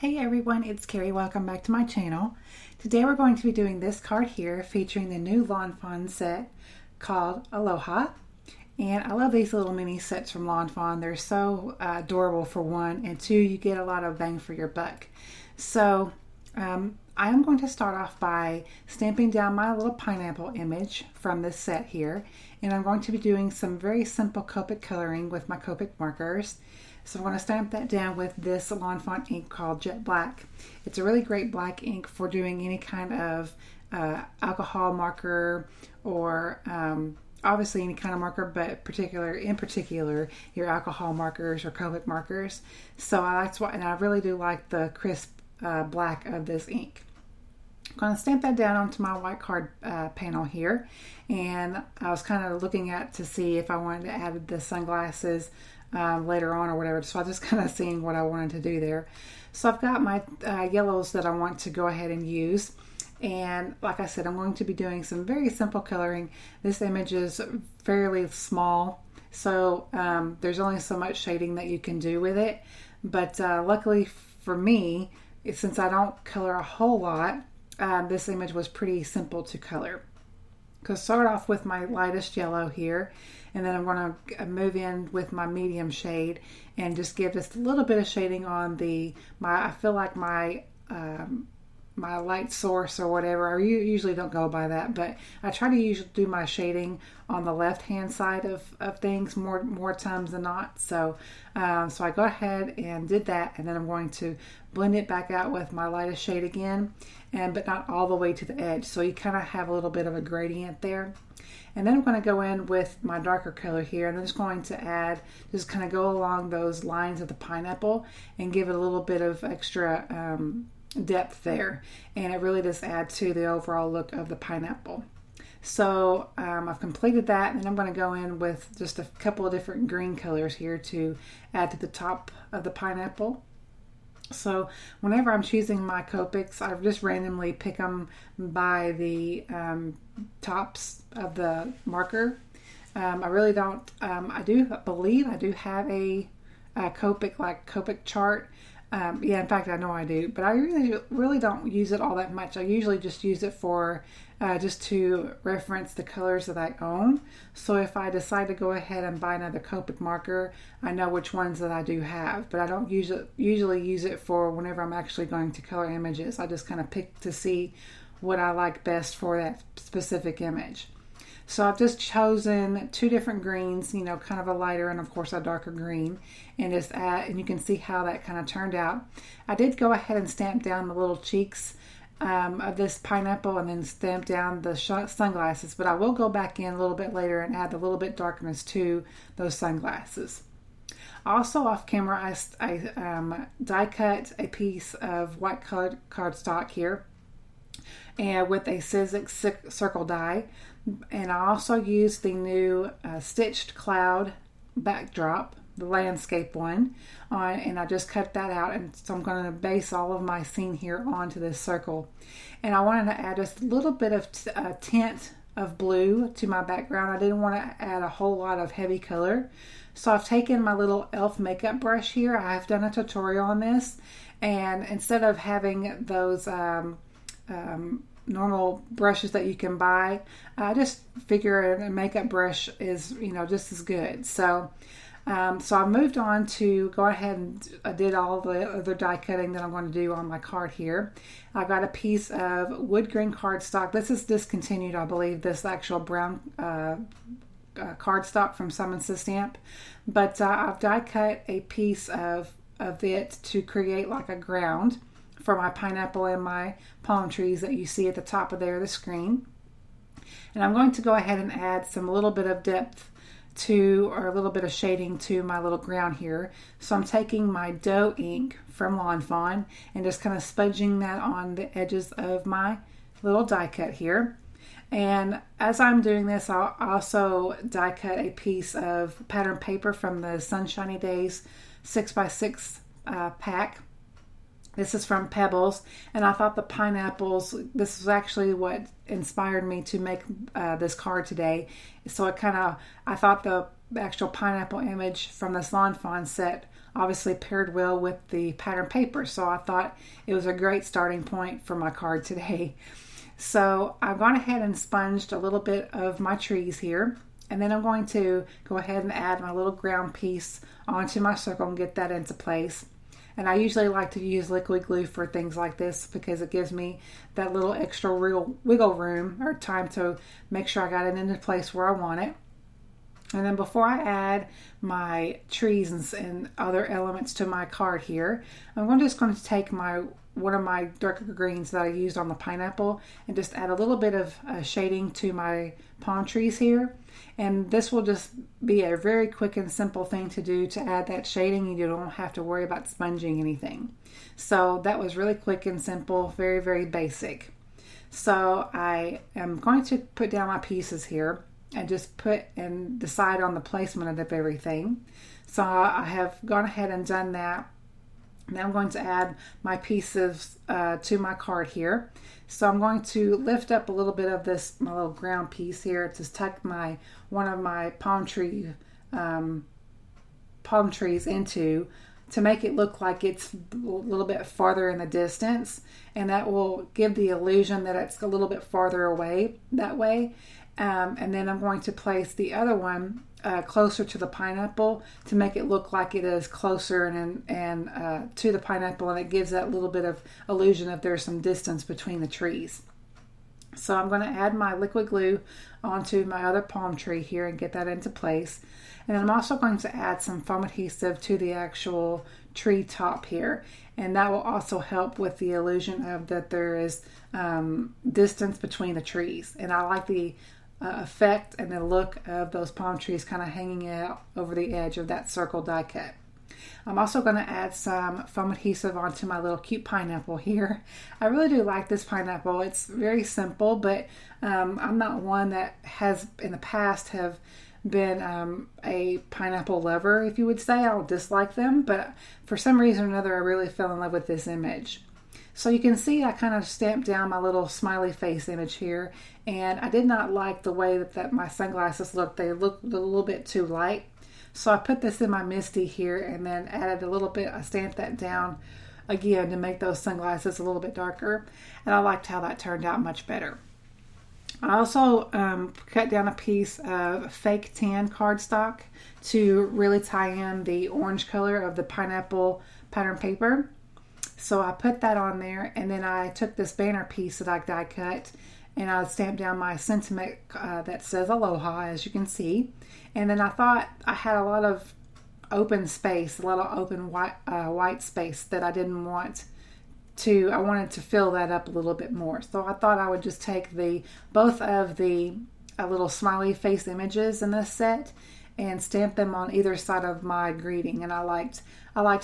Hey everyone, it's Carrie. Welcome back to my channel. Today we're going to be doing this card here featuring the new Lawn Fawn set called Aloha. And I love these little mini sets from Lawn Fawn. They're so adorable for one, and two, you get a lot of bang for your buck. So I'm going to start off by stamping down my little pineapple image from this set here. And I'm going to be doing some very simple Copic coloring with my Copic markers. So I'm going to stamp that down with this Lawn Fawn ink called Jet Black. It's a really great black ink for doing any kind of alcohol marker or obviously any kind of marker, but in particular your alcohol markers or Copic markers. So that's why, and I really do like the crisp black of this ink. I'm going to stamp that down onto my white card panel here, and I was kind of looking at to see if I wanted to add the sunglasses later on or whatever, so I was just kind of seeing what I wanted to do there. So I've got my yellows that I want to go ahead and use, and like I said, I'm going to be doing some very simple coloring. This image is fairly small, so there's only so much shading that you can do with it, but luckily for me, since I don't color a whole lot, this image was pretty simple to color. I'll start off with my lightest yellow here, and then I'm going to move in with my medium shade and just give just a little bit of shading on I feel like my light source or whatever. I usually don't go by that, but I try to usually do my shading on the left hand side of things more times than not. So I go ahead and did that, and then I'm going to blend it back out with my lightest shade again, but not all the way to the edge. So you kind of have a little bit of a gradient there. And then I'm going to go in with my darker color here, and I'm just going to just kind of go along those lines of the pineapple and give it a little bit of extra depth there, and it really does add to the overall look of the pineapple. So I've completed that, and then I'm going to go in with just a couple of different green colors here to add to the top of the pineapple. So whenever I'm choosing my Copics, I just randomly pick them by the tops of the marker. I really don't, I do believe I do have a Copic chart. Yeah, in fact, I know I do, but I really don't use it all that much. I usually just use it for just to reference the colors that I own. So if I decide to go ahead and buy another Copic marker, I know which ones that I do have, but I don't usually use it for whenever I'm actually going to color images. I just kind of pick to see what I like best for that specific image. So I've just chosen two different greens, kind of a lighter and of course a darker green, and and you can see how that kind of turned out. I did go ahead and stamp down the little cheeks of this pineapple and then stamp down the sunglasses, but I will go back in a little bit later and add a little bit darkness to those sunglasses. Also off camera, I die cut a piece of white colored cardstock here, and with a Sizzix circle die. And I also used the new stitched cloud backdrop, the landscape one, and I just cut that out, and so I'm going to base all of my scene here onto this circle. And I wanted to add just a little bit of tint of blue to my background. I didn't want to add a whole lot of heavy color, so I've taken my little elf makeup brush here. I've done a tutorial on this, and instead of having those normal brushes that you can buy, I just figure a makeup brush is just as good. So I moved on to go ahead and I did all the other die cutting that I'm going to do on my card here. I got a piece of wood grain cardstock. This is discontinued, I believe, this actual brown cardstock from Summon Stamp, but I've die cut a piece of it to create like a ground for my pineapple and my palm trees that you see at the top of the screen. And I'm going to go ahead and add a little bit of depth or a little bit of shading to my little ground here. So I'm taking my dough ink from Lawn Fawn and just kind of spudging that on the edges of my little die cut here. And as I'm doing this, I'll also die cut a piece of pattern paper from the Sunshiny Days 6x6 pack. This is from Pebbles, and I thought the pineapples, this was actually what inspired me to make this card today. So I thought actual pineapple image from this Lawn Fawn set obviously paired well with the pattern paper, so I thought it was a great starting point for my card today. So I've gone ahead and sponged a little bit of my trees here, and then I'm going to go ahead and add my little ground piece onto my circle and get that into place. And I usually like to use liquid glue for things like this because it gives me that little extra wiggle room or time to make sure I got it into place where I want it. And then before I add my trees and other elements to my card here, I'm just going to take one of my darker greens that I used on the pineapple and just add a little bit of shading to my palm trees here. And this will just be a very quick and simple thing to do to add that shading, and you don't have to worry about sponging anything. So that was really quick and simple, very, very basic. So I am going to put down my pieces here and just put and decide on the placement of everything. So I have gone ahead and done that. Now I'm going to add my pieces to my card here. So I'm going to lift up a little bit of this, my little ground piece here, to tuck one of my palm trees into, to make it look like it's a little bit farther in the distance, and that will give the illusion that it's a little bit farther away that way. And then I'm going to place the other one closer to the pineapple to make it look like it is closer and to the pineapple, and it gives that little bit of illusion of there's some distance between the trees. So I'm going to add my liquid glue onto my other palm tree here and get that into place. And I'm also going to add some foam adhesive to the actual tree top here, and that will also help with the illusion of that there is distance between the trees. And I like the effect and the look of those palm trees kind of hanging out over the edge of that circle die cut. I'm also going to add some foam adhesive onto my little cute pineapple here. I really do like this pineapple. It's very simple, but I'm not one that has in the past have been a pineapple lover, if you would say. I'll dislike them, but for some reason or another I really fell in love with this image. So you can see I kind of stamped down my little smiley face image here, and I did not like the way that my sunglasses looked. They looked a little bit too light. So I put this in my Misty here and then added a little bit, I stamped that down again to make those sunglasses a little bit darker, and I liked how that turned out much better. I also cut down a piece of fake tan cardstock to really tie in the orange color of the pineapple pattern paper. So I put that on there, and then I took this banner piece that I die cut and I stamped down my sentiment that says Aloha, as you can see. And then I thought I had a lot of open space, a lot of open white space that I didn't want to, I wanted to fill that up a little bit more. So I thought I would just take both of the little smiley face images in this set and stamp them on either side of my greeting, and I liked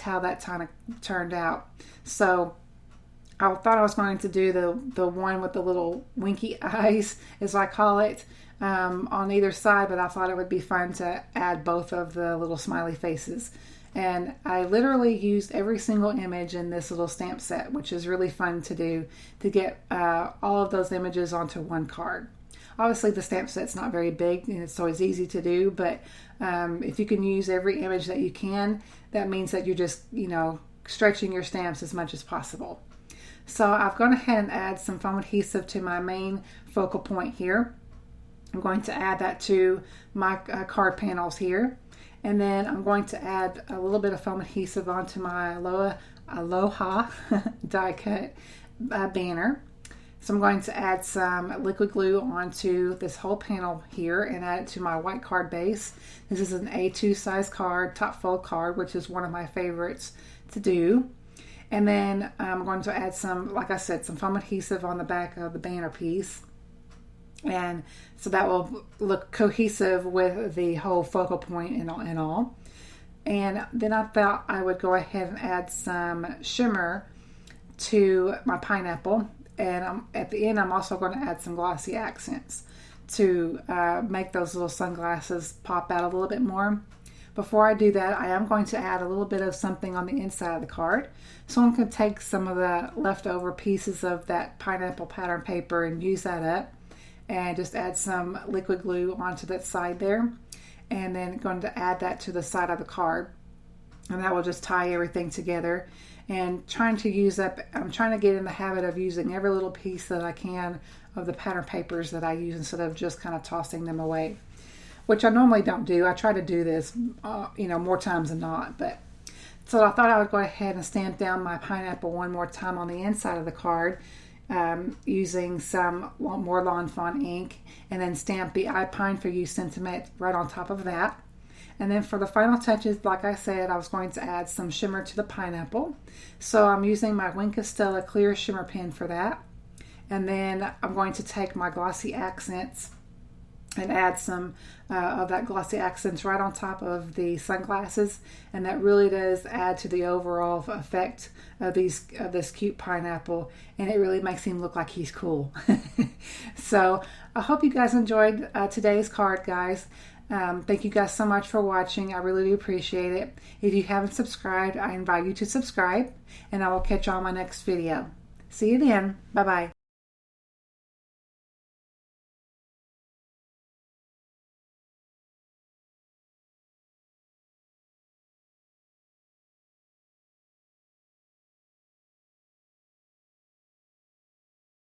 how that kind of turned out. So I thought I was going to do the one with the little winky eyes, as I call it, on either side, but I thought it would be fun to add both of the little smiley faces. And I literally used every single image in this little stamp set, which is really fun to do, to get all of those images onto one card. Obviously the stamp set's not very big and it's always easy to do, but if you can use every image that you can, that means that you're just, stretching your stamps as much as possible. So I've gone ahead and add some foam adhesive to my main focal point here. I'm going to add that to my card panels here. And then I'm going to add a little bit of foam adhesive onto my Aloha die cut banner. So I'm going to add some liquid glue onto this whole panel here and add it to my white card base. This is an A2 size card, top fold card, which is one of my favorites to do. And then I'm going to add some, like I said, some foam adhesive on the back of the banner piece. And so that will look cohesive with the whole focal point and all. And then I thought I would go ahead and add some shimmer to my pineapple. And at the end, I'm also going to add some glossy accents to make those little sunglasses pop out a little bit more. Before I do that, I am going to add a little bit of something on the inside of the card. So I'm going to take some of the leftover pieces of that pineapple pattern paper and use that up, and just add some liquid glue onto that side there. and then going to add that to the side of the card. And that will just tie everything together. And I'm trying to get in the habit of using every little piece that I can of the pattern papers that I use instead of just kind of tossing them away, which I normally don't do. I try to do this, more times than not. But so I thought I would go ahead and stamp down my pineapple one more time on the inside of the card, using some more Lawn Fawn ink, and then stamp the I Pine for You sentiment right on top of that. And then for the final touches, like I said, I was going to add some shimmer to the pineapple. So I'm using my Wink Stella clear shimmer pen for that. And then I'm going to take my glossy accents and add some of that glossy accents right on top of the sunglasses. And that really does add to the overall effect of this cute pineapple. And it really makes him look like he's cool. So I hope you guys enjoyed today's card, guys. Thank you guys so much for watching. I really do appreciate it. If you haven't subscribed, I invite you to subscribe, and I will catch you on my next video. See you then. Bye-bye.